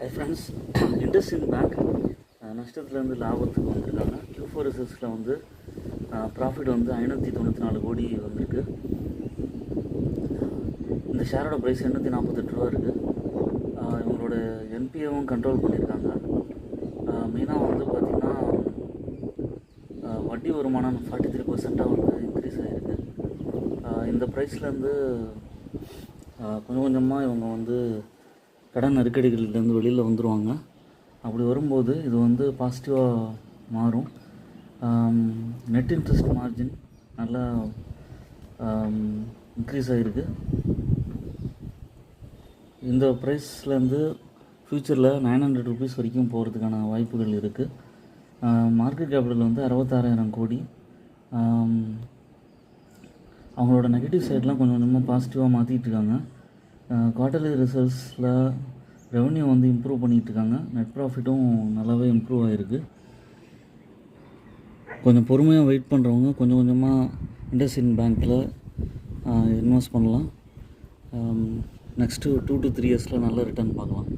Hi friends, IndusInd bank நஷ்டத்துலேருந்து லாபத்துக்கு வந்திருக்காங்க. Q4 ரிசல்ட்ஸில் வந்து ப்ராஃபிட் வந்து 594 கோடி வந்திருக்கு. இந்த ஷேரோட ப்ரைஸ் 848 ரூபா இருக்குது. இவங்களோட என்பிஏவும் கண்ட்ரோல் பண்ணியிருக்காங்க. மெயினாக வந்து பார்த்திங்கன்னா வட்டி வருமானம் 43% வந்து இன்க்ரீஸ் ஆகிருக்கு. இந்த ப்ரைஸ்லேருந்து கொஞ்சம் கொஞ்சமாக இவங்க வந்து கடன் நெருக்கடிகள்லேருந்து வெளியில் வந்துடுவாங்க. அப்படி வரும்போது இது வந்து பாசிட்டிவாக மாறும். நெட் இன்ட்ரெஸ்ட் மார்ஜின் நல்லா இன்க்ரீஸ் ஆகிருக்கு. இந்த ப்ரைஸ்லேருந்து ஃப்யூச்சரில் 900 ருபீஸ் வரைக்கும் போகிறதுக்கான வாய்ப்புகள் இருக்குது. மார்க்கெட் கேபிட்டல் வந்து 66,000 கோடி. அவங்களோட நெகட்டிவ் சைட்லாம் கொஞ்சம் கொஞ்சமாக பாசிட்டிவாக மாற்றிட்டு இருக்காங்க. குவார்ட்டர்லி ரிசல்ட்ஸில் ரெவன்யூ வந்து இம்ப்ரூவ் பண்ணிகிட்ருக்காங்க. நெட் ப்ராஃபிட்டும் நல்லாவே இம்ப்ரூவ் ஆகிருக்கு. கொஞ்சம் பொறுமையாக வெயிட் பண்ணுறவங்க கொஞ்சம் கொஞ்சமாக இண்டஸ்இண்ட் பேங்க்கில் இன்வெஸ்ட் பண்ணலாம். நெக்ஸ்ட்டு 2 to 3 இயர்ஸில் நல்ல ரிட்டர்ன் பார்க்கலாம்.